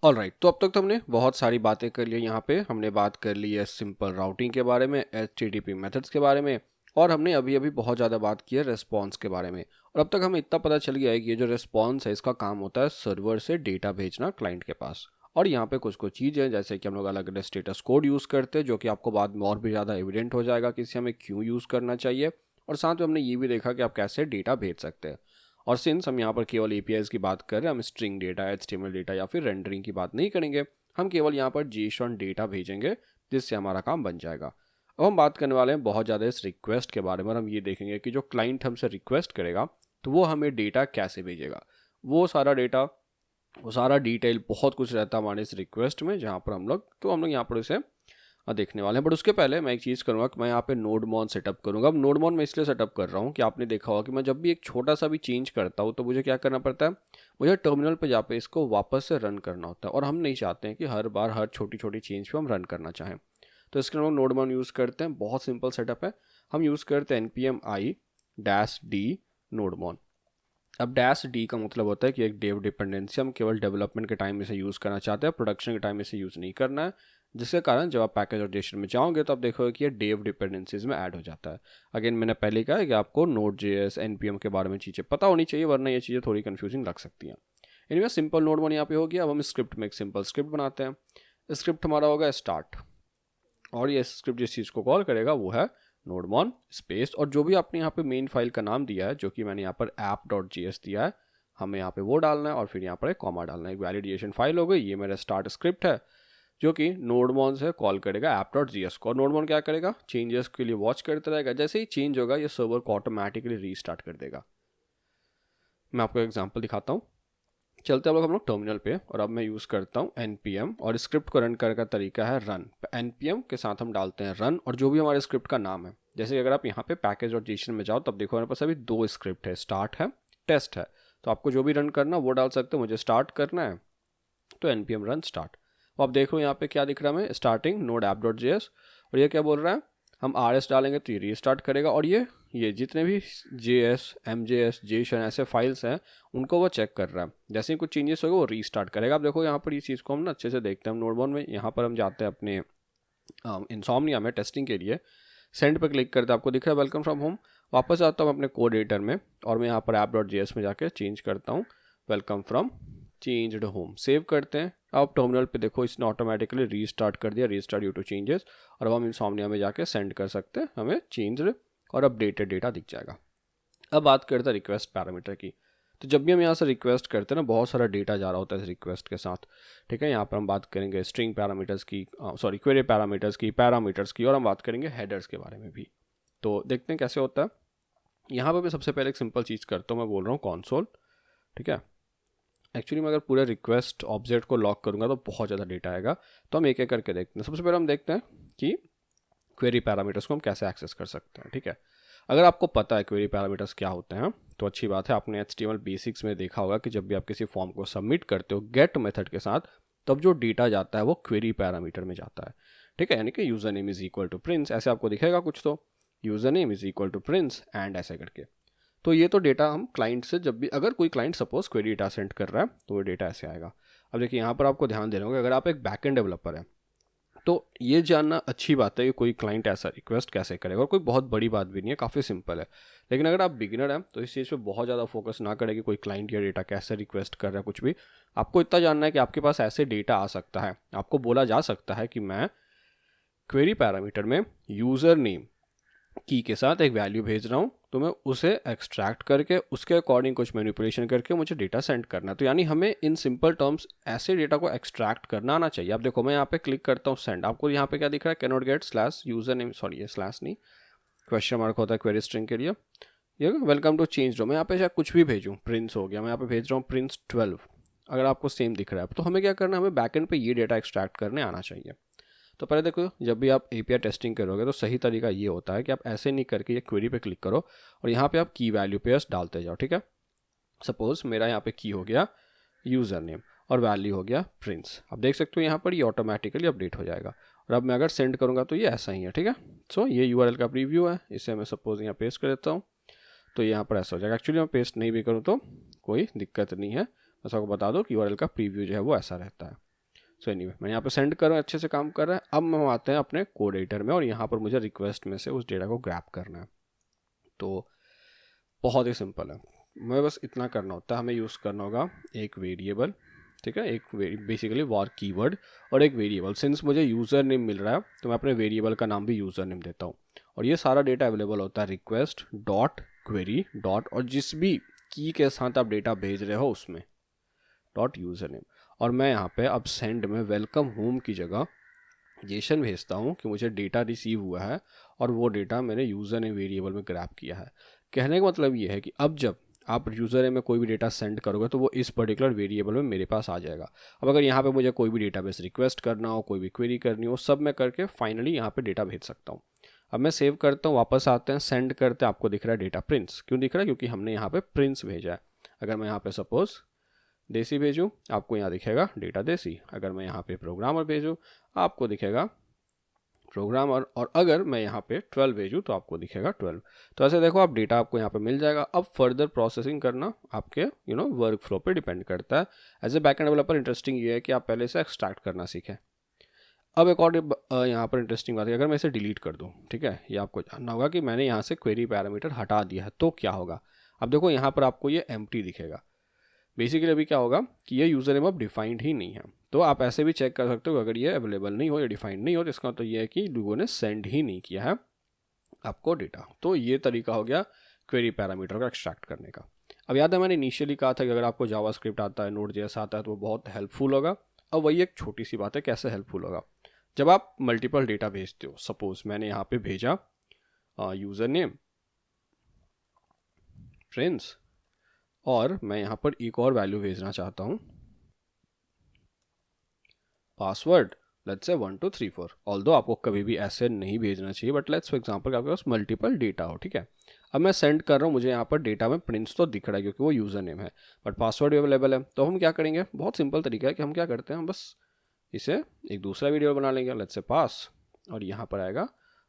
Alright, तो अब तक तो हमने बहुत सारी बातें कर ली। यहाँ पे हमने बात कर ली है सिंपल राउटिंग के बारे में, HTTP मेथड्स के बारे में, और हमने अभी अभी बहुत ज़्यादा बात की है रिस्पॉन्स के बारे में। और अब तक हमें इतना पता चल गया है कि ये जो रिस्पॉन्स है इसका काम होता है सर्वर से डेटा भेजना क्लाइंट के पास। और यहाँ पे कुछ कुछ चीज़ें जैसे कि हम लोग अलग अलग स्टेटस कोड यूज़ करते हैं, जो कि आपको बाद में और भी ज़्यादा एविडेंट हो जाएगा कि इसे हमें क्यों यूज़ करना चाहिए। और साथ में हमने ये भी देखा कि आप कैसे डेटा भेज सकते हैं। और सिंस हम यहाँ पर केवल APIs की बात कर रहे हैं, हम स्ट्रिंग डेटा, HTML डेटा या फिर रेंडरिंग की बात नहीं करेंगे। हम केवल यहाँ पर JSON डेटा भेजेंगे जिससे हमारा काम बन जाएगा। अब हम बात करने वाले हैं बहुत ज़्यादा इस रिक्वेस्ट के बारे में, और हम ये देखेंगे कि जो क्लाइंट हमसे रिक्वेस्ट करेगा तो वो हमें डेटा कैसे भेजेगा। वो सारा डेटा, वो सारा डिटेल, बहुत कुछ रहता है हमारे इस रिक्वेस्ट में, जहाँ पर हम लोग यहाँ पर इसे देखने वाले हैं। बट उसके पहले मैं एक चीज़ करूँगा कि मैं यहाँ पे नोडमॉन सेटअप करूँगा। अब नोडमॉन मैं इसलिए सेटअप कर रहा हूँ कि आपने देखा होगा कि मैं जब भी एक छोटा सा भी चेंज करता हूँ तो मुझे क्या करना पड़ता है, मुझे टर्मिनल पे जाकर इसको वापस से रन करना होता है। और हम नहीं चाहते हैं कि हर बार हर छोटी छोटी चेंज पे हम रन करना चाहें। तो इसके लिए हम नोडमॉन यूज़ करते हैं। बहुत सिंपल सेटअप है। हम यूज़ करते हैं npm i -d nodemon। अब -d का मतलब होता है कि एक डेव डिपेंडेंसी, हम केवल डेवलपमेंट के टाइम इसे यूज़ करना चाहते हैं, प्रोडक्शन के टाइम इसे यूज़ नहीं करना है। जिसके कारण जब आप पैकेज ऑर्केस्ट्रेशन में जाओगे तो आप देखोगे कि ये डेव डिपेंडेंसीज में ऐड हो जाता है। अगेन मैंने पहले ही कहा है कि आपको Node.js npm के बारे में चीज़ें पता होनी चाहिए, वरना ये चीज़ें थोड़ी कंफ्यूजिंग लग सकती हैं। इनमें सिंपल नोड वन यहाँ पे हो गया। अब हम स्क्रिप्ट में एक सिंपल स्क्रिप्ट बनाते हैं। स्क्रिप्ट हमारा होगा स्टार्ट, और ये स्क्रिप्ट जिस चीज़ को कॉल करेगा वो है नोडमॉन स्पेस, और जो भी आपने यहाँ पे मेन फाइल का नाम दिया है, जो कि मैंने यहाँ पर app.js दिया है, हमें यहाँ पे वो डालना है और फिर यहाँ पर एक कॉमा डालना है। एक वैलिडेशन फाइल हो गई। ये मेरा स्टार्ट स्क्रिप्ट है जो कि नोडमॉन से कॉल करेगा app.js को। और नोडमॉन क्या करेगा, चेंजेस के लिए वॉच करता रहेगा। जैसे ही चेंज होगा ये सर्वर को ऑटोमेटिकली रीस्टार्ट कर देगा। मैं आपको एग्जाम्पल दिखाता हूँ। चलते हम लोग टर्मिनल पे, और अब मैं यूज़ करता हूँ npm, और स्क्रिप्ट को रन करने का तरीका है रन। npm के साथ हम डालते हैं रन, और जो भी हमारे स्क्रिप्ट का नाम है, जैसे अगर आप यहाँ पे पैकेज और JSON में जाओ तब देखो हमारे पास अभी दो स्क्रिप्ट है, स्टार्ट है, टेस्ट है। तो आपको जो भी रन करना वो डाल सकते हो। मुझे स्टार्ट करना है तो npm रन स्टार्ट। अब देखो यहाँ पे क्या दिख रहा है हमें, स्टार्टिंग नोड app.js, और ये क्या बोल रहा है, हम RS डालेंगे तो ये रीस्टार्ट करेगा। और ये जितने भी JS, MJS, JSON ऐसे फाइल्स हैं उनको वो चेक कर रहा है। जैसे ही कुछ चेंजेस होगा वो रीस्टार्ट करेगा। आप देखो यहाँ पर इस चीज़ को हम ना अच्छे से देखते हैं। हम नोडमॉन में यहाँ पर हम जाते हैं अपने इंसोम्निया में टेस्टिंग के लिए, सेंड पर क्लिक करते हैं, आपको दिख रहा है वेलकम फ्रॉम होम। वापस आता हूँ अपने कोड एडिटर में, और मैं यहाँ पर app.js में जाकर चेंज करता हूँ welcome from changed home. Save करते हैं। अब टर्मिनल पे देखो इसने ऑटोमेटिकली रीस्टार्ट कर दिया, रीस्टार्ट ड्यू टू चेंजेस। और अब हम इंसोम्निया में जाके सेंड कर सकते हैं, हमें चेंज्ड और अपडेटेड डेटा दिख जाएगा। अब बात करते हैं रिक्वेस्ट पैरामीटर की। तो जब भी हम यहाँ से रिक्वेस्ट करते हैं ना, बहुत सारा डेटा जा रहा होता है इस रिक्वेस्ट के साथ। ठीक है, यहाँ पर हम बात करेंगे स्ट्रिंग पैरामीटर्स की, सॉरी क्वेरी पैरामीटर्स की, और हम बात करेंगे हेडर्स के बारे में भी। तो देखते हैं कैसे होता है। यहाँ पर मैं सबसे पहले एक सिंपल चीज़ करता हूँ, मैं बोल रहा हूँ कॉन्सोल। ठीक है, एक्चुअली मैं अगर पूरे रिक्वेस्ट ऑब्जेक्ट को लॉक करूँगा तो बहुत ज़्यादा डेटा आएगा। तो हम एक एक करके देखते हैं। सबसे पहले हम देखते हैं कि क्वेरी पैरामीटर्स को हम कैसे एक्सेस कर सकते हैं। ठीक है, अगर आपको पता है क्वेरी पैरामीटर्स क्या होते हैं तो अच्छी बात है। आपने HTML बेसिक्स में देखा होगा कि जब भी आप किसी फॉर्म को सबमिट करते हो गेट मेथड के साथ, तब जो डेटा जाता है वो क्वेरी पैरामीटर में जाता है। ठीक है, यानी कि user name is equal to Prince, ऐसे आपको दिखेगा कुछ, तो user name is equal to Prince and ऐसे करके। तो ये तो डेटा हम क्लाइंट से, जब भी अगर कोई client suppose query data send कर रहा है तो वो डेटा ऐसे आएगा। अब देखिए यहाँ पर आपको ध्यान देना होगा, अगर आप एक बैकएंड डेवलपर है तो ये जानना अच्छी बात है कि कोई क्लाइंट ऐसा रिक्वेस्ट कैसे करेगा, और कोई बहुत बड़ी बात भी नहीं है, काफ़ी सिंपल है। लेकिन अगर आप बिगिनर हैं तो इस चीज़ पे बहुत ज़्यादा फोकस ना करें कि कोई क्लाइंट या डेटा कैसे रिक्वेस्ट कर रहा है, कुछ भी। आपको इतना जानना है कि आपके पास ऐसे डेटा आ सकता है, आपको बोला जा सकता है कि मैं क्वेरी पैरामीटर में यूज़र नेम की के साथ एक वैल्यू भेज रहा हूँ, तो मैं उसे एक्सट्रैक्ट करके उसके अकॉर्डिंग कुछ मैनिपुलेशन करके मुझे डेटा सेंड करना है। तो यानी हमें इन सिंपल टर्म्स ऐसे डेटा को एक्सट्रैक्ट करना आना चाहिए। अब देखो मैं यहाँ पे क्लिक करता हूँ सेंड, आपको यहाँ पे क्या दिख रहा है, can not gate slash user name, sorry ये स्लैश नहीं, क्वेश्चन मार्क होता है क्वेरी स्ट्रिंग के लिए। ये वेलकम टू चेंज रो, मैं यहाँ पे चाहे कुछ भी भेजूँ, प्रिंस हो गया, मैं यहाँ पे भेज रहा हूँ प्रिंस 12, अगर आपको सेम दिख रहा है। तो हमें क्या करना है, हमें बैकएंड पे ये डेटा एक्सट्रैक्ट करने आना चाहिए। तो पहले देखो, जब भी आप API टेस्टिंग करोगे तो सही तरीका ये होता है कि आप ऐसे नहीं करके ये क्वेरी पे क्लिक करो और यहाँ पे आप की वैल्यू पेयर्स डालते जाओ। ठीक है, सपोज मेरा यहाँ पे की हो गया यूज़र नेम और वैल्यू हो गया प्रिंस। अब देख सकते हो यहाँ पर ये ऑटोमेटिकली अपडेट हो जाएगा। और अब मैं अगर सेंड करूँगा तो ये ऐसा ही है। ठीक है, सो ये URL का प्रीव्यू है, इसे मैं सपोज यहाँ पेस्ट कर देता हूँ तो यहाँ पर ऐसा हो जाएगा। एक्चुअली मैं पेस्ट नहीं भी करूँ तो कोई दिक्कत नहीं है, बस आपको बता दो कि URL का प्रीव्यू जो है वो ऐसा रहता है। सो एनीवे मैं यहाँ पे सेंड कर रहा हूँ, अच्छे से काम कर रहा है। अब हम आते हैं अपने कोड एडिटर में और यहाँ पर मुझे रिक्वेस्ट में से उस डेटा को ग्रैब करना है। तो बहुत ही सिंपल है, मैं बस इतना करना होता है, हमें यूज़ करना होगा एक वेरिएबल, ठीक है, एक बेसिकली वॉर कीवर्ड और एक वेरिएबल। सिंस मुझे यूज़र नेम मिल रहा है तो मैं अपने वेरिएबल का नाम भी यूज़र नेम देता हूँ। और ये सारा डेटा अवेलेबल होता है रिक्वेस्ट डॉट क्वेरी डॉट और जिस भी की के साथ आप डेटा भेज रहे हो उसमें डॉट यूज़र नेम। और मैं यहाँ पे अब सेंड में वेलकम होम की जगह जेसन भेजता हूँ कि मुझे डेटा रिसीव हुआ है और वो डेटा मैंने यूज़र नेम वेरिएबल में ग्रैब किया है। कहने का मतलब ये है कि अब जब आप यूज़र नेम में कोई भी डेटा सेंड करोगे तो वो इस पर्टिकुलर वेरिएबल में मेरे पास आ जाएगा। अब अगर यहाँ पे मुझे कोई भी डेटाबेस रिक्वेस्ट करना हो, कोई भी क्वेरी करनी हो, सब मैं करके फाइनली यहाँ पे डेटा भेज सकता हूँ। अब मैं सेव करता हूँ, वापस आते हैं, सेंड करते हैं, आपको दिख रहा है डेटा प्रिंस। क्यों दिख रहा है? क्योंकि हमने यहाँ पे प्रिंस भेजा है। अगर मैं यहाँ पे सपोज देसी भेजूँ, आपको यहाँ दिखेगा डेटा देसी। अगर मैं यहाँ पे प्रोग्रामर भेजूँ, आपको दिखेगा प्रोग्रामर। और अगर मैं यहाँ पे 12 भेजूँ तो आपको दिखेगा 12। तो ऐसे देखो आप डेटा आपको यहाँ पे मिल जाएगा। अब फर्दर प्रोसेसिंग करना आपके वर्क फ्लो पे डिपेंड करता है। As a backend developer interesting ये है कि आप पहले से एक्सट्रैक्ट करना सीखें। अब एक और यहाँ पर इंटरेस्टिंग बात है, अगर मैं इसे डिलीट कर दूँ, ठीक है, ये आपको जानना होगा कि मैंने यहाँ से क्वेरी पैरामीटर हटा दिया है तो क्या होगा। अब देखो यहाँ पर आपको ये एम्प्टी दिखेगा। बेसिकली अभी क्या होगा कि ये यूज़र नेम अब डिफाइंड ही नहीं है। तो आप ऐसे भी चेक कर सकते हो अगर ये अवेलेबल नहीं हो या डिफाइंड नहीं हो तो इसका मतलब ये है कि लोगों ने सेंड ही नहीं किया है आपको डेटा। तो ये तरीका हो गया क्वेरी पैरामीटर को एक्सट्रैक्ट करने का। अब याद है मैंने इनिशियली कहा था कि अगर आपको जावास्क्रिप्ट आता है, नोड.जेएस आता है तो वो बहुत हेल्पफुल होगा। अब वही एक छोटी सी बात है कैसे हेल्पफुल होगा। जब आप मल्टीपल डेटा भेजते हो, सपोज मैंने यहाँ पे भेजा यूज़र नेम फ्रेंड्स और मैं यहाँ पर एक और वैल्यू भेजना चाहता हूँ पासवर्ड, लेट्स से 1 2 3 4। ऑल्दो आपको कभी भी ऐसे नहीं भेजना चाहिए, बट लेट्स फॉर एग्जांपल आपके पास मल्टीपल डेटा हो, ठीक है। अब मैं सेंड कर रहा हूँ, मुझे यहाँ पर डेटा में प्रिंस तो दिख रहा है क्योंकि वो यूज़र नेम है, बट पासवर्ड भी अवेलेबल है। तो हम क्या करेंगे, बहुत सिंपल तरीका है कि हम क्या करते हैं, हम बस इसे एक दूसरा वीडियो बना लेंगे, लेट्स से पास, और यहाँ पर आएगा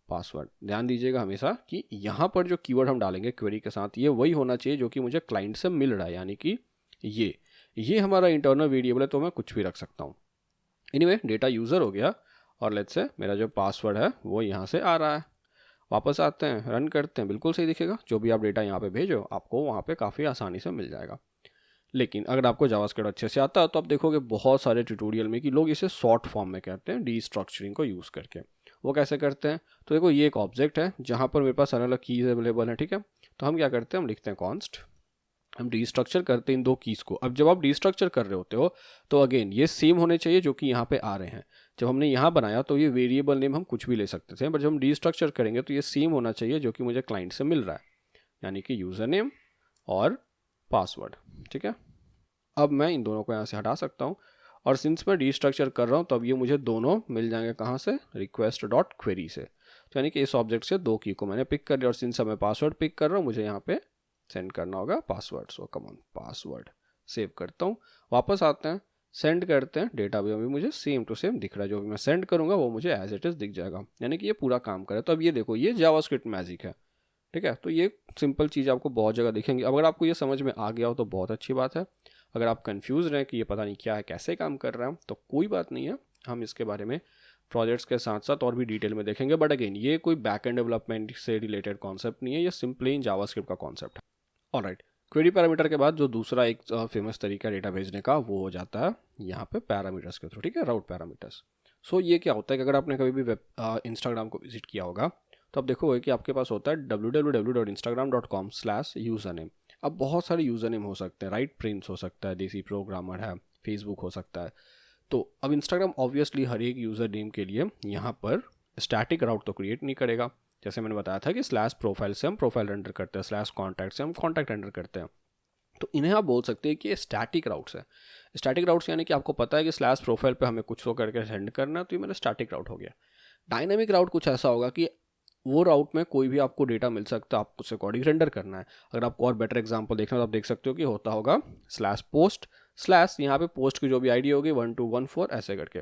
पासवर्ड। ध्यान दीजिएगा हमेशा कि यहाँ पर जो कीवर्ड हम डालेंगे क्वेरी के साथ ये वही होना चाहिए जो कि मुझे क्लाइंट से मिल रहा है, यानी कि ये हमारा इंटरनल वेरिएबल है तो मैं कुछ भी रख सकता हूँ। एनीवे डेटा यूज़र हो गया और लेट्स से मेरा जो पासवर्ड है वो यहाँ से आ रहा है। वापस आते हैं, रन करते हैं, बिल्कुल सही दिखेगा। जो भी आप डेटा यहाँ पे भेजो आपको वहाँ पे काफ़ी आसानी से मिल जाएगा। लेकिन अगर आपको जावास्क्रिप्ट अच्छे से आता है तो आप देखोगे बहुत सारे ट्यूटोरियल में कि लोग इसे शॉर्ट फॉर्म में कहते हैं, डीस्ट्रक्चरिंग को यूज़ करके। वो कैसे करते हैं, तो देखो ये एक ऑब्जेक्ट है जहाँ पर मेरे पास अलग अलग कीज़ अवेलेबल है, ठीक है। तो हम क्या करते हैं, हम लिखते हैं कॉन्स्ट, हम डीस्ट्रक्चर करते हैं इन दो कीज़ को। अब जब आप डीस्ट्रक्चर कर रहे होते हो तो अगेन ये सेम होने चाहिए जो कि यहाँ पे आ रहे हैं। जब हमने यहाँ बनाया तो ये वेरिएबल नेम हम कुछ भी ले सकते थे, बट जब हम डीस्ट्रक्चर करेंगे तो ये सेम होना चाहिए जो कि मुझे क्लाइंट से मिल रहा है, यानी कि यूज़र नेम और पासवर्ड, ठीक है। अब मैं इन दोनों को यहाँ से हटा सकता हूँ और सिंस मैं डीस्ट्रक्चर कर रहा हूँ तो अब ये मुझे दोनों मिल जाएंगे कहाँ से, रिक्वेस्ट डॉट क्वेरी से। तो यानी कि इस ऑब्जेक्ट से दो की को मैंने पिक कर लिया और सिंस मैं पासवर्ड पिक कर रहा हूँ मुझे यहाँ पे सेंड करना होगा password. So come on password, save करता हूँ, वापस आते हैं, सेंड करते हैं, डेटा भी अभी मुझे सेम टू सेम दिख रहा है। जो भी मैं सेंड करूँगा वो मुझे एज इट इज़ दिख जाएगा, यानी कि ये पूरा काम करे। तो अब ये देखो ये जावास्क्रिप्ट मैजिक है, ठीक है। तो ये सिंपल चीज़ आपको बहुत जगह दिखेंगी। अगर आपको ये समझ में आ गया हो तो बहुत अच्छी बात है। अगर आप कंफ्यूज रहें कि ये पता नहीं क्या है, कैसे काम कर रहा है, तो कोई बात नहीं है, हम इसके बारे में प्रोजेक्ट्स के साथ साथ और भी डिटेल में देखेंगे। बट अगेन ये कोई बैक एंड डेवलपमेंट से रिलेटेड कॉन्सेप्ट नहीं है, ये सिंपली जावास्क्रिप्ट का कॉन्सेप्ट है। ऑलराइट, क्वेरी पैरामीटर के बाद जो दूसरा एक फेमस तरीका डेटा भेजने का वो हो जाता है यहाँ पे पैरामीटर्स के थ्रू, ठीक है, राउट पैरामीटर्स। सो ये क्या होता है कि अगर आपने कभी भी वेब इंस्टाग्राम को विजिट किया होगा तो आप देखोगे कि आपके पास होता है www.instagram.com/username। अब बहुत सारे यूज़र नेम हो सकते हैं, राइट, प्रिंस हो सकता है, देसी प्रोग्रामर है, फेसबुक हो सकता है। तो अब इंस्टाग्राम ऑब्वियसली हर एक यूज़र नेम के लिए यहाँ पर स्टैटिक राउट तो क्रिएट नहीं करेगा। जैसे मैंने बताया था कि स्लैश प्रोफाइल से हम प्रोफाइल रेंडर करते हैं, स्लैश कॉन्टैक्ट से हम कॉन्टैक्ट रेंडर करते हैं। तो इन्हें आप बोल सकते हैं कि ये स्टैटिक राउट्स है। स्टैटिक राउट्स यानी कि आपको पता है कि स्लैश प्रोफाइल पे हमें कुछ तो करके सेंड करना है, तो ये मेरा स्टैटिक राउट हो गया। डायनामिक राउट कुछ ऐसा होगा कि वो राउट में कोई भी आपको डेटा मिल सकता है, आपको उस अकॉर्डिंग रेंडर करना है। अगर आपको और बेटर एग्जांपल देखना है तो आप देख सकते हो कि होता होगा स्लैश पोस्ट, स्लैश यहाँ पे पोस्ट की जो भी आईडी होगी 1214 ऐसे करके।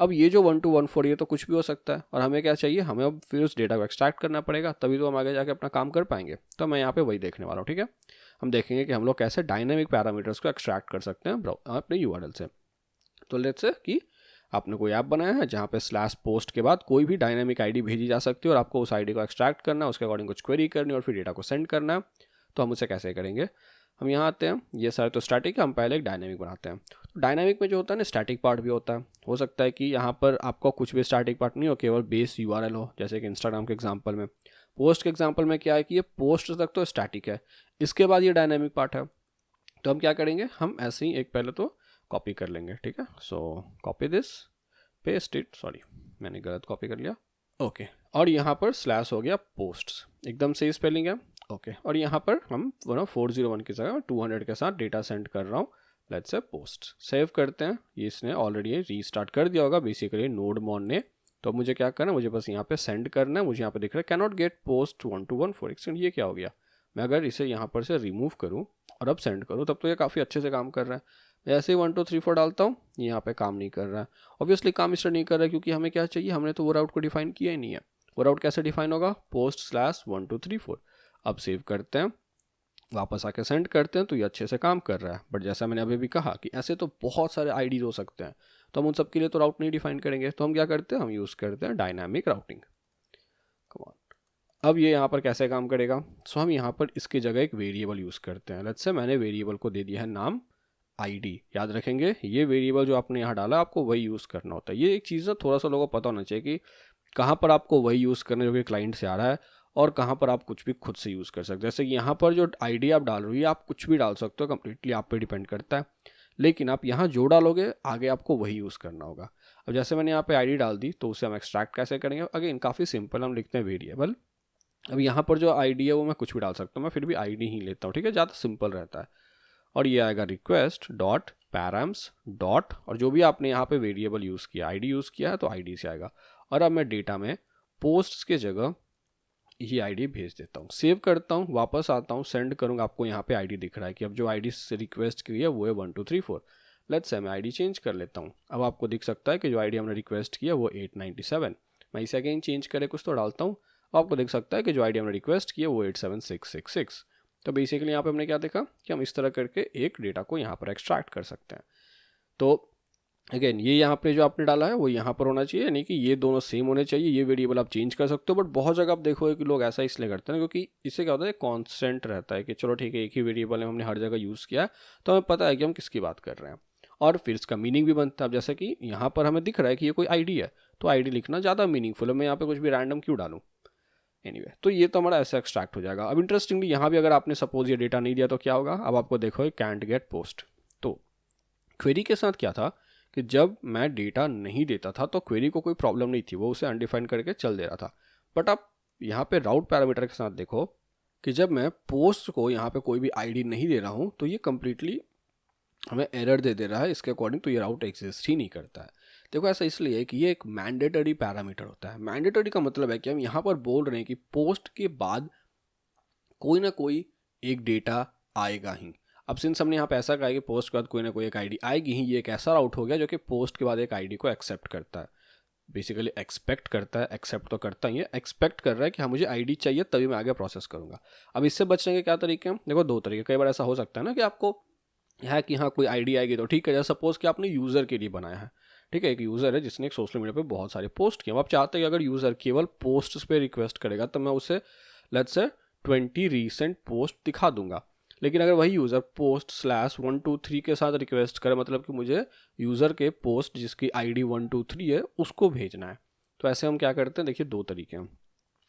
अब ये जो 1214 ये तो कुछ भी हो सकता है और हमें क्या चाहिए, हमें अब फिर उस डेटा को एक्सट्रैक्ट करना पड़ेगा, तभी तो हम आगे जाके अपना काम कर पाएंगे। तो मैं यहाँ पे वही देखने वाला हूँ, ठीक है। हम देखेंगे कि हम लोग कैसे डायनामिक पैरामीटर्स को एक्सट्रैक्ट कर सकते हैं अपने यूआरएल से। तो लेट्स से कि आपने कोई ऐप बनाया है जहाँ पे स्लैश पोस्ट के बाद कोई भी डायनामिक आईडी भेजी जा सकती है और आपको उस आईडी को एक्सट्रैक्ट करना है, उसके अकॉर्डिंग कुछ क्वेरी करनी है और फिर डेटा को सेंड करना है। तो हम उसे कैसे करेंगे, हम यहाँ आते हैं, ये सारे तो स्टैटिक है, हम पहले एक डायनामिक बनाते हैं। तो डायनामिक में जो होता है ना, स्टैटिक पार्ट भी होता है। हो सकता है कि यहाँ पर आपका कुछ भी स्टैटिक पार्ट नहीं हो, केवल बेस यूआरएल हो, जैसे कि इंस्टाग्राम के एग्जांपल में। पोस्ट के एग्जांपल में क्या है कि ये पोस्ट तक तो स्टैटिक है, इसके बाद ये डायनामिक पार्ट है। तो हम क्या करेंगे, हम ऐसे ही एक पहले तो कॉपी कर लेंगे, ठीक है। सो copy this, paste it, sorry मैंने गलत कॉपी कर लिया, ओके। और यहाँ पर स्लैश हो गया पोस्ट्स, एकदम सही स्पेलिंग है, ओके। और यहाँ पर हम 401 की जगह 200 के साथ डेटा सेंड कर रहा हूँ, लेट्स से पोस्ट। सेव करते हैं, ये इसने ऑलरेडी रीस्टार्ट कर दिया होगा बेसिकली नोड मॉन ने। तो मुझे क्या करना है, मुझे बस यहाँ पे सेंड करना है। मुझे यहाँ पे दिख रहा है cannot get post 1 to 1 for extend, ये क्या हो गया। मैं अगर इसे यहाँ पर से रिमूव करूँ और अब सेंड करूँ, तब तो ये काफ़ी अच्छे से काम कर रहा है। मैं ऐसे ही 1 2 3 4 डालता हूँ, यहाँ पे काम नहीं कर रहा है। ऑब्वियसली काम इसलिए नहीं कर रहा है क्योंकि हमें क्या चाहिए, हमने तो वो राउट को डिफाइन किया ही नहीं है। वो राउट कैसे डिफाइन होगा, post/1 2 3 4। अब सेव करते हैं, वापस आके सेंड करते हैं, तो ये अच्छे से काम कर रहा है। बट जैसा मैंने अभी भी कहा कि ऐसे तो बहुत सारे आईडीज हो सकते हैं, तो हम उन सब के लिए तो राउट नहीं डिफाइन करेंगे। तो हम क्या करते हैं, हम यूज़ करते हैं डायनामिक राउटिंग। कम ऑन, अब ये यहाँ पर कैसे काम करेगा। सो हम यहाँ पर इसकी जगह एक वेरिएबल यूज़ करते हैं। लेट्स से मैंने वेरिएबल को दे दिया है नाम आईडी। याद रखेंगे, ये वेरिएबल जो आपने यहाँ डाला आपको वही यूज़ करना होता है। ये एक चीज़ ना थोड़ा सा लोगों को पता होना चाहिए कि कहाँ पर आपको वही यूज़ करना है जो कि क्लाइंट से आ रहा है, और कहाँ पर आप कुछ भी खुद से यूज़ कर सकते हैं। जैसे यहाँ पर जो आईडी आप डाल रही है, आप कुछ भी डाल सकते हो, कम्प्लीटली आप पे डिपेंड करता है। लेकिन आप यहाँ जो डालोगे आगे आपको वही यूज़ करना होगा। अब जैसे मैंने यहाँ पे आईडी डाल दी, तो उसे हम एक्सट्रैक्ट कैसे करेंगे, अगेन काफ़ी सिंपल, हम लिखते हैं वेरिएबल। अब यहाँ पर जो आईडी है वो मैं कुछ भी डाल सकता हूँ, मैं फिर भी आईडी ही लेता हूँ, ठीक है, ज़्यादा सिंपल रहता है। और ये आएगा रिक्वेस्ट डॉट पैराम्स डॉट, और जो भी आपने यहाँ पे वेरिएबल यूज़ किया, आईडी यूज़ किया है तो आईडी से आएगा। और अब मैं डेटा में पोस्ट्स के जगह ये आईडी भेज देता हूँ, सेव करता हूँ, वापस आता हूँ, सेंड करूँगा। आपको यहाँ पे आईडी दिख रहा है कि अब जो आईडी से रिक्वेस्ट की है वो है 1 2 3 4। लेट्स से मैं आईडी चेंज कर लेता हूँ। अब आपको दिख सकता है कि जो आईडी हमने रिक्वेस्ट किया वो 897। मैं इसे अगेन चेंज करे कुछ तो डालता हूँ, आपको देख सकता है कि जो आईडी हमने रिक्वेस्ट किया वो 87666। तो बेसिकली यहाँ पे हमने क्या देखा कि हम इस तरह करके एक डेटा को यहाँ पर एक्सट्रैक्ट कर सकते हैं। तो अगेन ये यहाँ पे जो आपने डाला है वो यहाँ पर होना चाहिए, यानी कि ये दोनों सेम होने चाहिए। ये वेरिएबल आप चेंज कर सकते हो, बट बहुत जगह आप देखोगे कि लोग ऐसा इसलिए करते हैं क्योंकि इससे क्या होता है, कॉन्स्टेंट रहता है कि चलो ठीक है एक ही वेरिएबल है, हमने हर जगह यूज़ किया तो हमें पता है कि हम किसकी बात कर रहे हैं, और फिर इसका मीनिंग भी बनता है। अब जैसे कि यहाँ पर हमें दिख रहा है कि ये कोई आईडी है, तो आईडी लिखना ज़्यादा मीनिंगफुल है। मैं यहाँ पे कुछ भी रैंडम क्यों डालूँ, एनीवे तो ये तो हमारा ऐसा एक्सट्रैक्ट हो जाएगा। अब इंटरेस्टिंगली यहाँ भी अगर आपने सपोज ये डेटा नहीं दिया तो क्या होगा, अब आपको देखो कैंट गेट पोस्ट। तो क्वेरी के साथ क्या था कि जब मैं डेटा नहीं देता था तो क्वेरी को कोई प्रॉब्लम नहीं थी, वो उसे अनडिफाइंड करके चल दे रहा था। बट आप यहाँ पे राउट पैरामीटर के साथ देखो कि जब मैं पोस्ट को यहाँ पे कोई भी आईडी नहीं दे रहा हूँ तो ये कम्प्लीटली हमें एरर दे रहा है इसके अकॉर्डिंग, तो ये राउट एग्जिस्ट ही नहीं करता है। देखो ऐसा इसलिए है कि ये एक मैंडेटरी पैरामीटर होता है। मैंडेटरी का मतलब है कि हम यहाँ पर बोल रहे हैं कि पोस्ट के बाद कोई ना कोई एक डेटा आएगा ही। अब सिंस हमने यहाँ पे ऐसा कहा कि पोस्ट के बाद कोई ना कोई एक आईडी आएगी ही, ये एक ऐसा राउट हो गया जो कि पोस्ट के बाद एक आईडी को एक्सेप्ट करता है। बेसिकली एक्सपेक्ट करता है, एक्सेप्ट तो करता ही है, एक्सपेक्ट कर रहा है कि हाँ मुझे आईडी चाहिए तभी मैं आगे प्रोसेस करूँगा। अब इससे बचने के क्या तरीके हैं, देखो दो तरीके। कई बार ऐसा हो सकता है ना कि आपको है कि हाँ कोई आईडी आएगी तो ठीक है, जैसे सपोज कि आपने यूज़र के लिए बनाया है, ठीक है, एक यूज़र है जिसने एक सोशल मीडिया पे बहुत सारे पोस्ट किए। आप चाहते हैं कि अगर यूज़र केवल पोस्ट्स पे रिक्वेस्ट करेगा तो मैं उसे लेट्स से 20 रीसेंट पोस्ट दिखा दूंगा। लेकिन अगर वही यूज़र post/1 2 3 के साथ रिक्वेस्ट करे, मतलब कि मुझे यूज़र के पोस्ट जिसकी आईडी 1 2 3 है उसको भेजना है, तो ऐसे हम क्या करते हैं, देखिए दो तरीके हैं।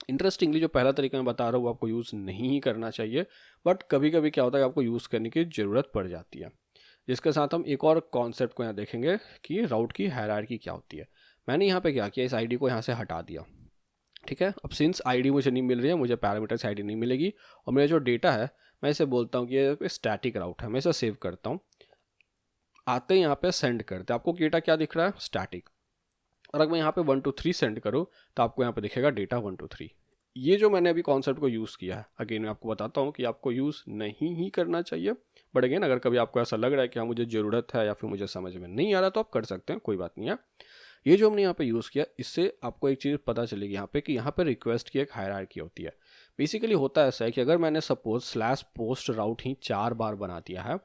इंटरेस्टिंगली जो पहला तरीका मैं बता रहा हूँ वो आपको यूज़ नहीं ही करना चाहिए, बट कभी कभी क्या होता है कि आपको यूज़ करने की ज़रूरत पड़ जाती है। जिसके साथ हम एक और कॉन्सेप्ट को यहाँ देखेंगे कि राउट की हायरार्की क्या होती है। मैंने यहाँ पे क्या किया, इस आईडी को यहाँ से हटा दिया, ठीक है। अब सिंस आईडी मुझे नहीं मिल रही है, मुझे पैरामीटर से आईडी नहीं मिलेगी, और मेरा जो डेटा है मैं इसे बोलता हूँ कि ये स्टैटिक राउट है, मैं इसे सेव करता हूँ। आते ही यहाँ पे सेंड करते, आपको डेटा क्या दिख रहा है, स्टैटिक। और अगर मैं यहाँ पे 1 2 3 सेंड करूँ तो आपको यहाँ पे दिखेगा डेटा 1 2 3। ये जो मैंने अभी कॉन्सेप्ट को यूज़ किया है, अगेन मैं आपको बताता हूँ कि आपको यूज़ नहीं ही करना चाहिए, बट अगेन अगर कभी आपको ऐसा लग रहा है कि हाँ मुझे ज़रूरत है या फिर मुझे समझ में नहीं आ रहा तो आप कर सकते हैं, कोई बात नहीं है। ये जो हमने यहाँ पे यूज़ किया, इससे आपको एक चीज़ पता चलेगी यहाँ पे कि यहाँ पे रिक्वेस्ट की एक हायरार्की होती है। बेसिकली होता ऐसा है कि अगर मैंने सपोज /post राउट ही 4 बार बना दिया है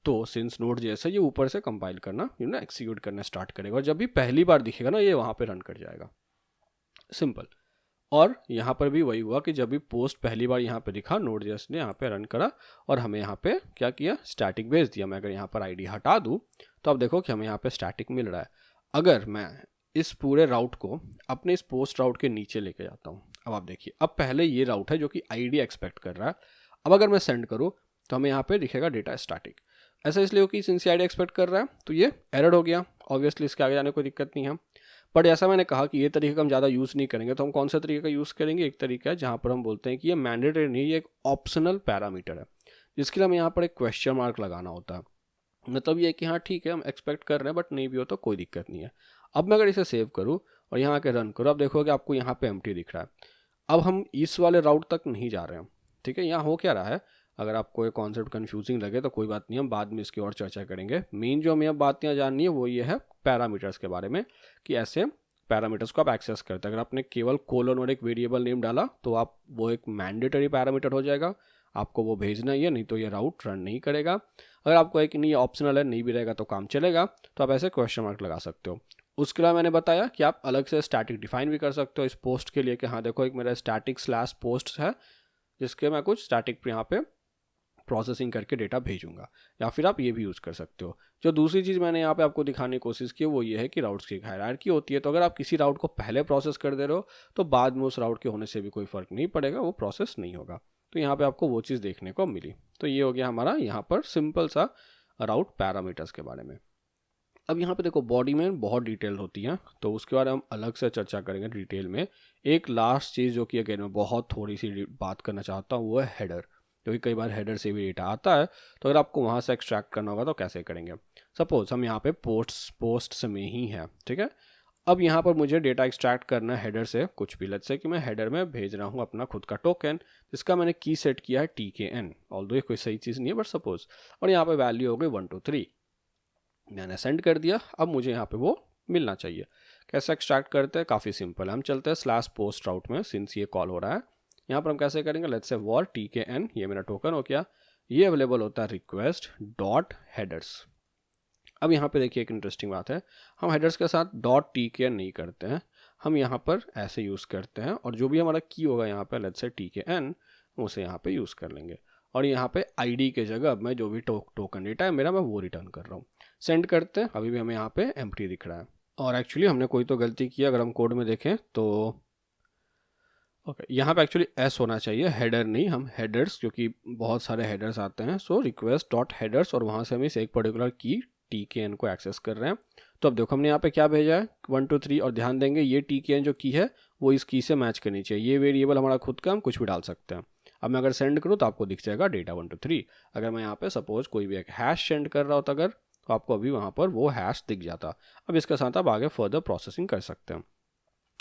तो सिंस नोड जैसे ये ऊपर से कंपाइल करना एग्जीक्यूट करना स्टार्ट करेगा, और जब भी पहली बार दिखेगा ना ये वहाँ पे रन कर जाएगा, सिंपल। और यहाँ पर भी वही हुआ कि जब भी पोस्ट पहली बार यहाँ पे दिखा नोड जेएस ने यहाँ पे रन करा और हमें यहाँ पे क्या किया, स्टैटिक भेज दिया। मैं अगर यहाँ पर आईडी हटा दूँ तो अब देखो कि हमें यहाँ पे स्टैटिक मिल रहा है। अगर मैं इस पूरे राउट को अपने इस पोस्ट राउट के नीचे लेके जाता हूँ, अब आप देखिए, अब पहले ये राउट है जो कि आईडी एक्सपेक्ट कर रहा है। अब अगर मैं सेंड करूँ तो हमें यहाँ पे दिखेगा डेटा स्टैटिक। ऐसा इसलिए कि सिंस आईडी एक्सपेक्ट कर रहा है तो ये एरर हो गया, ऑब्वियसली इसके आगे जाने कोई दिक्कत नहीं है। बट जैसा मैंने कहा कि ये तरीका हम ज़्यादा यूज़ नहीं करेंगे, तो हम कौन सा तरीके का यूज़ करेंगे, एक तरीका है जहाँ पर हम बोलते हैं कि ये मैंडेटरी नहीं, ये एक ऑप्शनल पैरामीटर है, जिसके लिए हमें यहाँ पर एक क्वेश्चन मार्क लगाना होता है। मतलब ये कि हाँ ठीक है हम एक्सपेक्ट कर रहे हैं बट नहीं भी हो तो कोई दिक्कत नहीं है। अब मैं अगर इसे सेव करूँ और यहाँ आके रन करूँ, अब देखोगे आपको यहाँ पे एम्प्टी दिख रहा है। अब हम इस वाले राउट तक नहीं जा रहे हैं, ठीक है। यहाँ हो क्या रहा है, अगर आपको ये कॉन्सेप्ट कंफ्यूजिंग लगे तो कोई बात नहीं, हम बाद में इसकी और चर्चा करेंगे। मेन जो हमें अब बात यहाँ जाननी है वो ये है पैरामीटर्स के बारे में, कि ऐसे पैरामीटर्स को आप एक्सेस करते हैं। अगर आपने केवल कोलन और एक वेरिएबल नेम डाला तो आप वो एक मैंडेटरी पैरामीटर हो जाएगा, आपको वो भेजना ही है, नहीं तो ये राउट रन नहीं करेगा। अगर आपको एक नहीं ऑप्शनल है, नहीं भी रहेगा तो काम चलेगा, तो आप ऐसे क्वेश्चन मार्क लगा सकते हो। उसके अलावा मैंने बताया कि आप अलग से स्टैटिक डिफाइन भी कर सकते हो इस पोस्ट के लिए, कि हाँ देखो एक मेरा स्टैटिक स्लैश पोस्ट है जिसके मैं कुछ स्टैटिक यहाँ पे प्रोसेसिंग करके डेटा भेजूंगा, या फिर आप ये भी यूज़ कर सकते हो। जो दूसरी चीज़ मैंने यहाँ पे आपको दिखाने की कोशिश की वो ये है कि राउट्स की एक हायरार्की होती है। तो अगर आप किसी राउट को पहले प्रोसेस कर दे रहे हो तो बाद में उस राउट के होने से भी कोई फ़र्क नहीं पड़ेगा, वो प्रोसेस नहीं होगा। तो यहाँ पे आपको वो चीज़ देखने को मिली। तो ये हो गया हमारा यहाँ पर सिंपल सा राउट पैरामीटर्स के बारे में। अब यहाँ पे देखो बॉडी में बहुत डिटेल होती है, तो उसके बारे में हम अलग से चर्चा करेंगे डिटेल में। एक लास्ट चीज़ जो कि अगेन मैं बहुत थोड़ी सी बात करना चाहता हूँ वो है हेडर, क्योंकि कई बार हेडर से भी डेटा आता है, तो अगर आपको वहाँ से एक्सट्रैक्ट करना होगा तो कैसे करेंगे। सपोज हम यहाँ पे पोस्ट में ही है, ठीक है। अब यहाँ पर मुझे डेटा एक्सट्रैक्ट करना है हेडर से, कुछ भी लेट्स से कि मैं हेडर में भेज रहा हूँ अपना खुद का टोकन, जिसका मैंने की सेट किया है TKN, ऑल्दो ये कोई सही चीज़ नहीं है बट सपोज, और यहाँ पे वैल्यू हो गई 1 2 3, मैंने सेंड कर दिया। अब मुझे यहाँ पे वो मिलना चाहिए। कैसे एक्सट्रैक्ट करते हैं, काफ़ी सिंपल है। हम चलते हैं स्लैश पोस्ट राउट में, सिंस ये कॉल हो रहा है। यहाँ पर हम कैसे करेंगे, लेट्स से वॉर TKN, ये मेरा टोकन हो गया, ये अवेलेबल होता है रिक्वेस्ट डॉट हेडर्स। अब यहाँ पे देखिए एक इंटरेस्टिंग बात है, हम हेडर्स के साथ डॉट TKN नहीं करते हैं, हम यहाँ पर ऐसे यूज़ करते हैं, और जो भी हमारा की होगा यहाँ पे लेट्स से TKN, उसे यहाँ पे यूज़ कर लेंगे। और यहाँ पे आईडी के जगह अब मैं जो भी टोकन डेटा है मेरा, मैं वो रिटर्न कर रहा हूँ। सेंड करते हैं, अभी भी हमें यहाँ पे एम्प्टी दिख रहा है, और एक्चुअली हमने कोई तो गलती की। अगर हम कोड में देखें तो ओके, यहाँ पे एक्चुअली एस होना चाहिए, हेडर नहीं, हम हेडर्स, क्योंकि बहुत सारे हेडर्स आते हैं। सो रिक्वेस्ट डॉट हेडर्स, और वहाँ से हम इस एक पर्टिकुलर की TKN को एक्सेस कर रहे हैं। तो अब देखो हमने यहाँ पे क्या भेजा है 1 2 3, और ध्यान देंगे ये TKN जो की है वो इस की से मैच करनी चाहिए। ये वेरिएबल हमारा खुद का, हम कुछ भी डाल सकते हैं। अब मैं अगर सेंड करूँ तो आपको दिख जाएगा डेटा 1 2 3। अगर मैं यहाँ पे सपोज कोई भी एक हैश सेंड कर रहा होता अगर, तो आपको अभी वहाँ पर वो हैश दिख जाता। अब इसके साथ आप आगे फर्दर प्रोसेसिंग कर सकते हैं।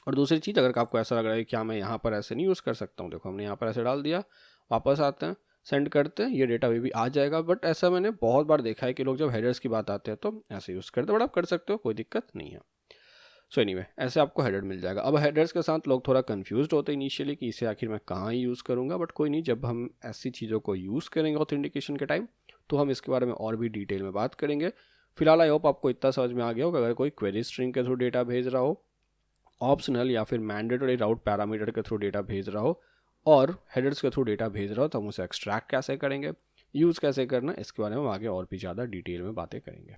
और दूसरी चीज़, अगर आपको ऐसा लग रहा है कि क्या मैं यहाँ पर ऐसे नहीं यूज़ कर सकता हूँ, देखो हमने यहाँ पर ऐसे डाल दिया, वापस आते हैं, सेंड करते हैं, ये डेटा भी आ जाएगा। बट ऐसा मैंने बहुत बार देखा है कि लोग जब हेडर्स की बात आते हैं तो ऐसे यूज़ करते हैं, बट आप कर सकते हो, कोई दिक्कत नहीं है। सो एनीवे, ऐसे आपको हेडर मिल जाएगा। अब हेडर्स के साथ लोग थोड़ा कंफ्यूज्ड होते हैं इनिशियली कि इसे आखिर मैं कहाँ यूज़ करूँगा, बट कोई नहीं, जब हम ऐसी चीज़ों को यूज़ करेंगे ऑथेंटिकेशन के टाइम तो हम इसके बारे में और भी डिटेल में बात करेंगे। फिलहाल आई होप आपको इतना समझ में आ गया होगा। अगर कोई क्वेरी स्ट्रिंग के थ्रू डेटा भेज रहा हो, ऑप्शनल या फिर मैंडेटरी राउट पैरामीटर के थ्रू डेटा भेज रहा हो, और हेडर्स के थ्रू डेटा भेज रहा हो, तो हम उसे एक्सट्रैक्ट कैसे करेंगे, यूज़ कैसे करना, इसके बारे में हम आगे और भी ज़्यादा डिटेल में बातें करेंगे।